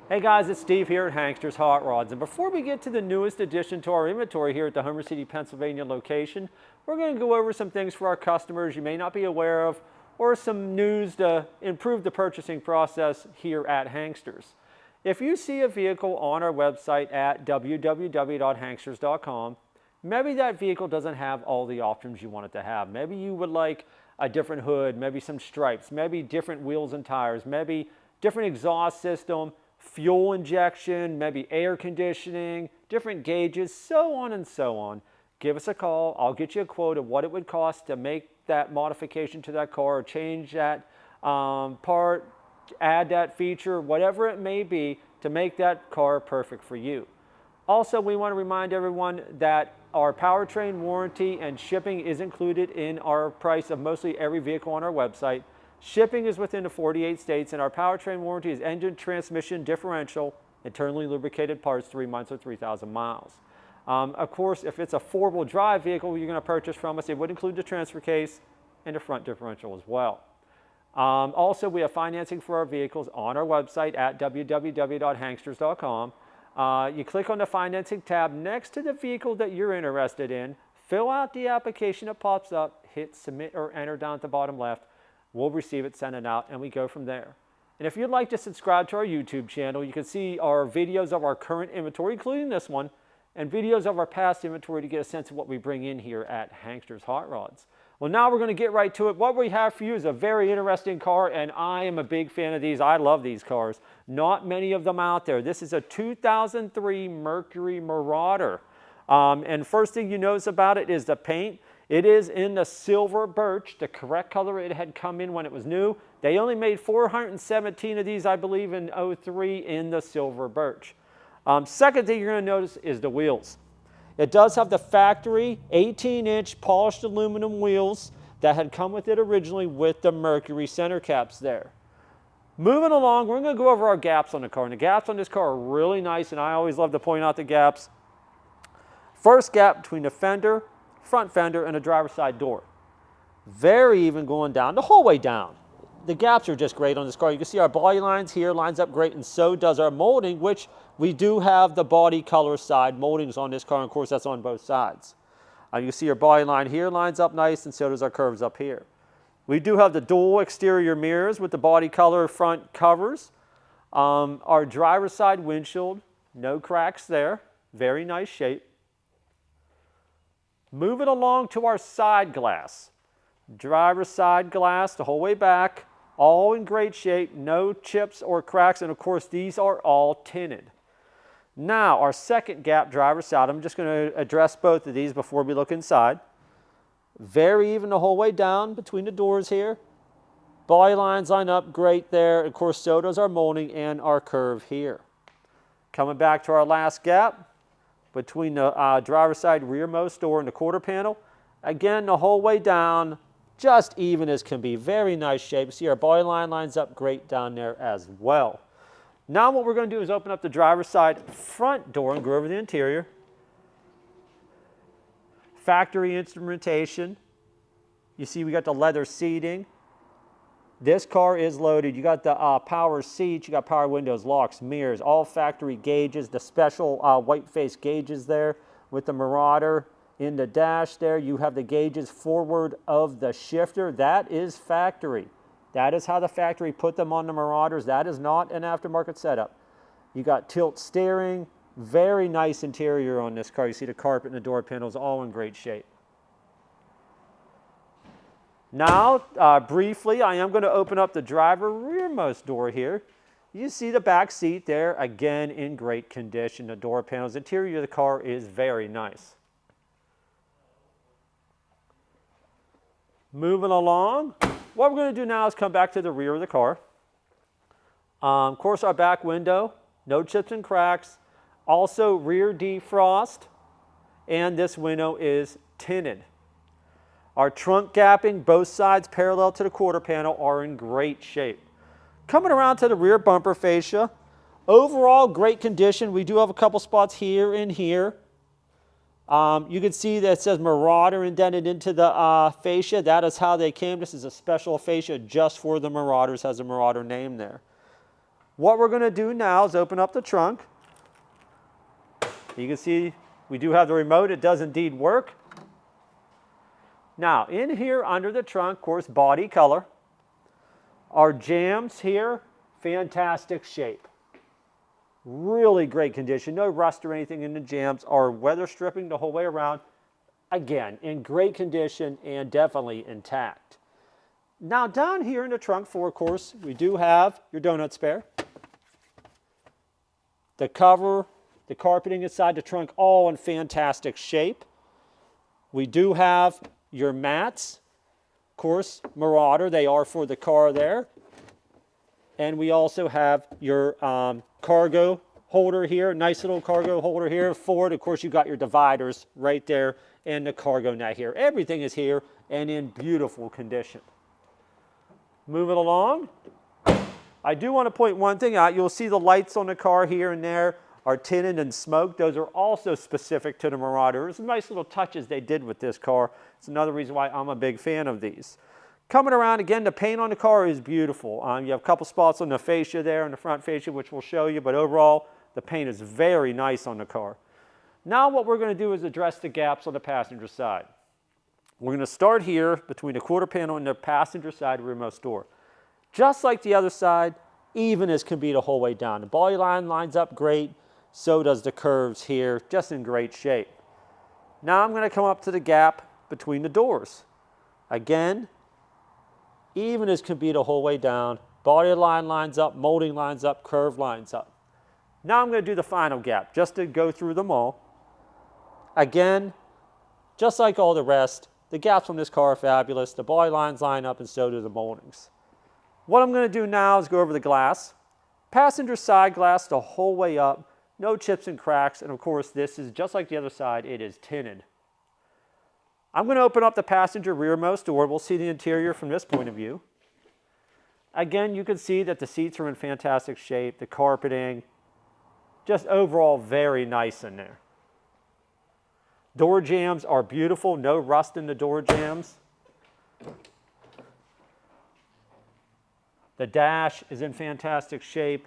Hey guys, it's Steve here at Hankster's Hot Rods, and before we get to the newest addition to our inventory here at the Homer City, Pennsylvania location, we're going to go over some things for our customers you may not be aware of, or some news to improve the purchasing process here at Hankster's. If you see a vehicle on our website at www.hanksters.com, maybe that vehicle doesn't have all the options you want it to have. Maybe you would like a different hood, maybe some stripes, maybe different wheels and tires, maybe different exhaust system, fuel injection, maybe air conditioning, different gauges, so on and so on. Give us a call. I'll get you a quote of what it would cost to make that modification to that car, or change that part, add that feature, whatever it may be, to make that car perfect for you. Also, we want to remind everyone that our powertrain warranty and shipping is included in our price of mostly every vehicle on our website. Shipping is within the 48 states, and our powertrain warranty is engine, transmission, differential, internally lubricated parts, 3 months or 3,000 miles. Of course, if it's a four-wheel drive vehicle you're going to purchase from us, it would include the transfer case and the front differential as well. Also, we have financing for our vehicles on our website at www.hanksters.com. You click on the financing tab next to the vehicle that you're interested in, fill out the application that pops up, hit submit or enter down at the bottom left. We'll receive it, send it out, and we go from there. And if you'd like to subscribe to our YouTube channel, you can see our videos of our current inventory, including this one, and videos of our past inventory to get a sense of what we bring in here at Hankster's Hot Rods. Well, now we're going to get right to it. What we have for you is a very interesting car, and I am a big fan of these. I love these cars. Not many of them out there. This is a 2003 Mercury Marauder. And first thing you notice about it is the paint. It is in the silver birch, the correct color it had come in when it was new. They only made 417 of these, I believe, in 03 in the silver birch. Second thing you're going to notice is the wheels. It does have the factory 18-inch polished aluminum wheels that had come with it originally with the Mercury center caps there. Moving along, we're going to go over our gaps on the car. And the gaps on this car are really nice, and I always love to point out the gaps. First gap between the fender, front fender, and the driver's side door. Very even going down, the whole way down. The gaps are just great on this car. You can see our body lines here lines up great, and so does our molding, which we do have the body color side moldings on this car, and of course that's on both sides. You can see our body line here lines up nice, and so does our curves up here. We do have the dual exterior mirrors with the body color front covers. Our driver's side windshield, no cracks there, very nice shape. Moving along to our side glass. Driver's side glass the whole way back, all in great shape, no chips or cracks, and of course these are all tinted. Now our second gap driver's side, I'm just going to address both of these before we look inside. Very even the whole way down between the doors here. Body lines line up great there, of course so does our molding and our curve here. Coming back to our last gap, between the driver's side rearmost door and the quarter panel. Again, the whole way down, just even as can be. Very nice shape. See our body line lines up great down there as well. Now what we're going to do is open up the driver's side front door and go over the interior. Factory instrumentation. You see we got the leather seating. This car is loaded. You got the power seats, you got power windows, locks, mirrors, all factory gauges, the special white face gauges there with the Marauder in the dash there. You have the gauges forward of the shifter. That is factory. That is how the factory put them on the Marauders. That is not an aftermarket setup. You got tilt steering, very nice interior on this car. You see the carpet and the door panels all in great shape. Now, briefly, I am going to open up the driver rearmost door here. You see the back seat there, again in great condition. The door panels, the interior of the car is very nice. Moving along, what we're going to do now is come back to the rear of the car. Of course, our back window, no chips and cracks. Also rear defrost, and this window is tinted. Our trunk gapping, both sides parallel to the quarter panel, are in great shape. Coming around to the rear bumper fascia, overall great condition. We do have a couple spots here and here. You can see that it says Marauder indented into the fascia. That is how they came. This is a special fascia just for the Marauders, has a Marauder name there. What we're going to do now is open up the trunk. You can see we do have the remote. It does indeed work. Now, in here under the trunk, of course, body color. Our jams here, fantastic shape. Really great condition. No rust or anything in the jams. Our weather stripping the whole way around. Again, in great condition and definitely intact. Now, down here in the trunk floor, of course, we do have your donut spare. The cover, the carpeting inside the trunk, all in fantastic shape. We do have your mats, of course, Marauder, they are for the car there. And we also have your cargo holder here, nice little cargo holder here. Forward, of course, you got your dividers right there and the cargo net here. Everything is here and in beautiful condition. Moving along, I do want to point one thing out. You'll see the lights on the car here and there are tinted and smoked. Those are also specific to the Marauder. There's some nice little touches they did with this car. It's another reason why I'm a big fan of these. Coming around, again, the paint on the car is beautiful. You have a couple spots on the fascia there, on the front fascia, which we'll show you, but overall, the paint is very nice on the car. Now what we're going to do is address the gaps on the passenger side. We're going to start here between the quarter panel and the passenger side rearmost door. Just like the other side, even as can be the whole way down. The body line lines up great, so does the curves here, just in great shape. Now I'm going to come up to the gap between the doors. Again, even as can be the whole way down. Body line lines up, molding lines up, curve lines up. Now I'm going to do the final gap, just to go through them all. Again, just like all the rest, the gaps on this car are fabulous. The body lines line up and so do the moldings. What I'm going to do now is go over the glass. Passenger side glass the whole way up. No chips and cracks, and of course this is just like the other side, it is tinted. I'm going to open up the passenger rearmost door. We'll see the interior from this point of view. Again, you can see that the seats are in fantastic shape, the carpeting, just overall very nice in there. Door jambs are beautiful, no rust in the door jambs. The dash is in fantastic shape.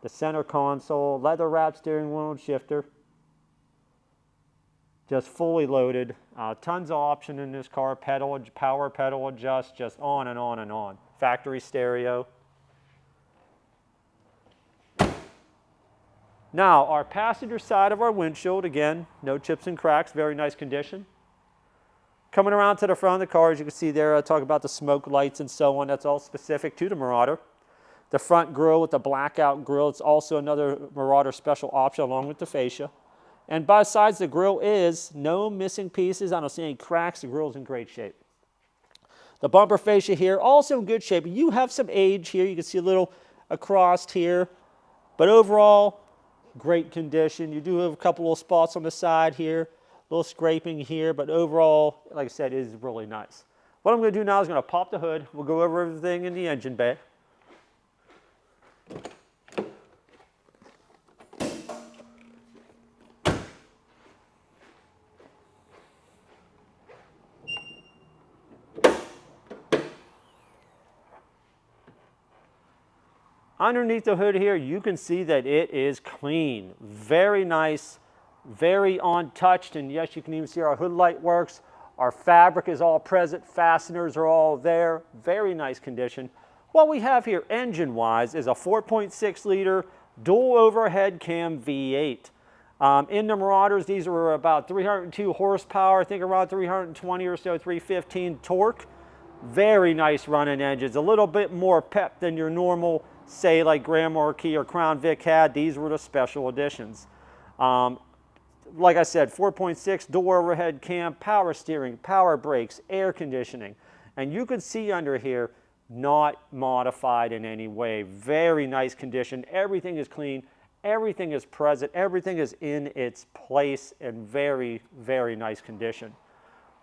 The center console, leather wrapped steering wheel and shifter. Just fully loaded. Tons of option in this car. Pedal, power pedal adjust, just on and on and on. Factory stereo. Now, our passenger side of our windshield, again, no chips and cracks, very nice condition. Coming around to the front of the car, as you can see there, I talk about the smoke lights and so on. That's all specific to the Marauder. The front grille with the blackout grille, it's also another Marauder special option along with the fascia. And besides the grille is no missing pieces. I don't see any cracks. The grille's in great shape. The bumper fascia here, also in good shape. You have some age here. You can see a little across here. But overall, great condition. You do have a couple little spots on the side here. A little scraping here. But overall, like I said, it is really nice. What I'm going to do now is going to pop the hood. We'll go over everything in the engine bay. Underneath the hood here, you can see that it is clean. Very nice, very untouched, and yes, you can even see our hood light works. Our fabric is all present, fasteners are all there. Very nice condition. What we have here engine-wise is a 4.6 liter dual overhead cam V8. In the Marauders, these were about 302 horsepower, I think around 320 or so, 315 torque. Very nice running engines, a little bit more pep than your normal, say like Grand Marquis or Crown Vic had. These were the special editions. Like I said, 4.6 dual overhead cam, power steering, power brakes, air conditioning. And you can see under here, not modified in any way. Very nice condition. Everything is clean. Everything is present. Everything is in its place in very, very nice condition.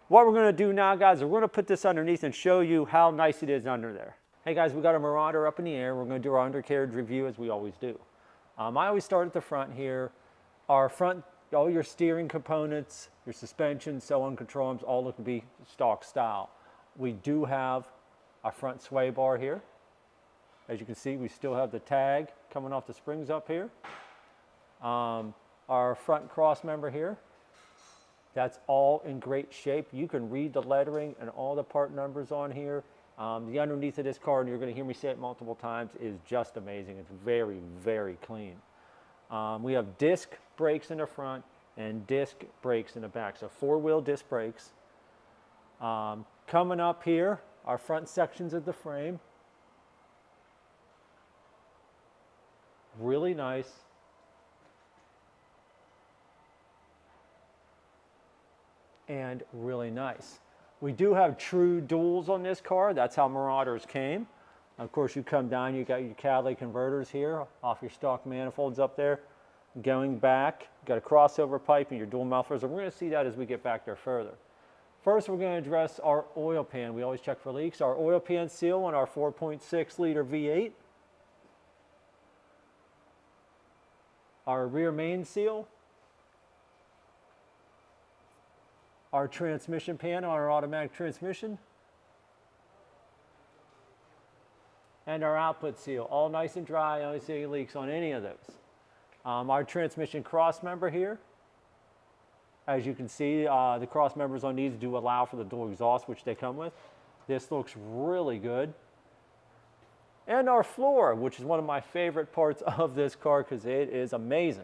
What we're going to do now, guys, is we're going to put this underneath and show you how nice it is under there. Hey guys, we got a Marauder up in the air. We're going to do our undercarriage review as we always do. I always start at the front here. Our front, all your steering components, your suspension, so on, control arms, all look to be stock style. We do have a front sway bar here. As you can see, we still have the tag coming off the springs up here. Our front cross member here, that's all in great shape. You can read the lettering and all the part numbers on here. The underneath of this car, and you're going to hear me say it multiple times, is just amazing. It's very, very clean. We have disc brakes in the front and disc brakes in the back. So 4-wheel disc brakes. Coming up here, our front sections of the frame. Really nice. And really nice. We do have true duals on this car. That's how Marauders came. Of course, you come down, you got your catalytic converters here off your stock manifolds up there. Going back, you got a crossover pipe and your dual mufflers. And we're going to see that as we get back there further. First, we're going to address our oil pan. We always check for leaks. Our oil pan seal on our 4.6 liter V8. Our rear main seal. Our transmission pan on our automatic transmission. And our output seal, all nice and dry. I don't see any leaks on any of those. Our transmission cross member here. As you can see, the cross members on these do allow for the dual exhaust, which they come with. This looks really good. And our floor, which is one of my favorite parts of this car because it is amazing.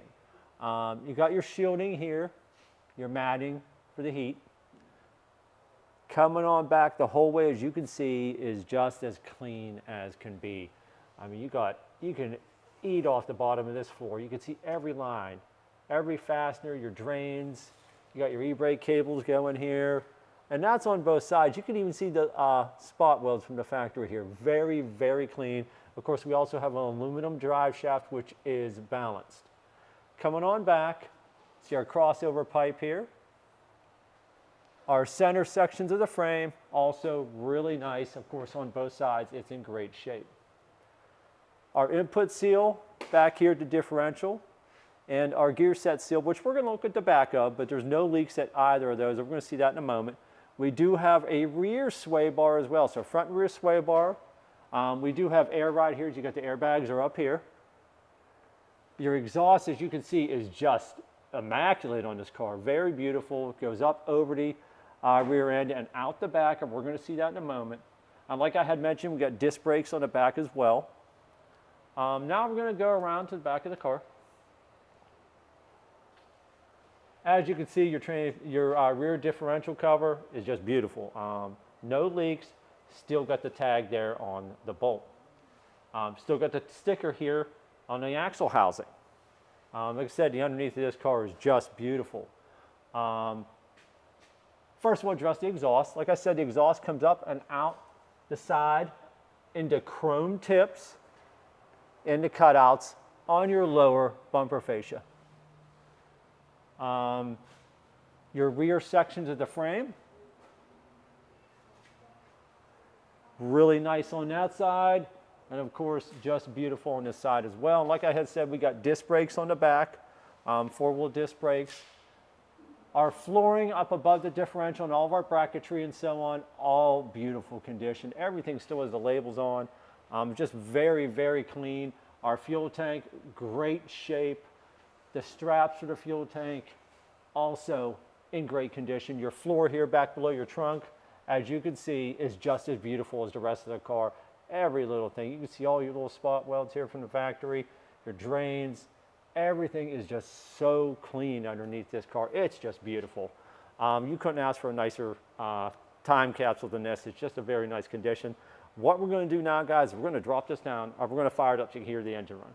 You got your shielding here, your matting for the heat. Coming on back the whole way, as you can see, is just as clean as can be. I mean, you can eat off the bottom of this floor. You can see every line, every fastener, your drains. You got your e-brake cables going here. And that's on both sides. You can even see the spot welds from the factory here. Very, very clean. Of course, we also have an aluminum drive shaft, which is balanced. Coming on back, see our crossover pipe here. Our center sections of the frame, also really nice. Of course, on both sides, it's in great shape. Our input seal back here at the differential, and our gear set seal, which we're going to look at the back of, but there's no leaks at either of those. We're going to see that in a moment. We do have a rear sway bar as well, so front and rear sway bar. We do have air ride here. You got the airbags are up here. Your exhaust, as you can see, is just immaculate on this car. Very beautiful. It goes up over the rear end and out the back, and we're going to see that in a moment. Like I had mentioned, we got disc brakes on the back as well. Now we're going to go around to the back of the car. As you can see, your rear differential cover is just beautiful. No leaks, still got the tag there on the bolt. Still got the sticker here on the axle housing. Like I said, the underneath of this car is just beautiful. First, we'll address the exhaust. Like I said, the exhaust comes up and out the side into chrome tips, into cutouts on your lower bumper fascia. Your rear sections of the frame, really nice on that side, and of course, just beautiful on this side as well. And like I had said, we got disc brakes on the back, 4-wheel disc brakes. Our flooring up above the differential and all of our bracketry and so on, all beautiful condition. Everything still has the labels on. Just very, very clean. Our fuel tank, great shape. The straps for the fuel tank, also in great condition. Your floor here back below your trunk, as you can see, is just as beautiful as the rest of the car. Every little thing. You can see all your little spot welds here from the factory, your drains. Everything is just so clean underneath this car. It's just beautiful. You couldn't ask for a nicer time capsule than this. It's just a very nice condition. What we're going to do now, guys, we're going to drop this down. We're going to fire it up so you can hear the engine run.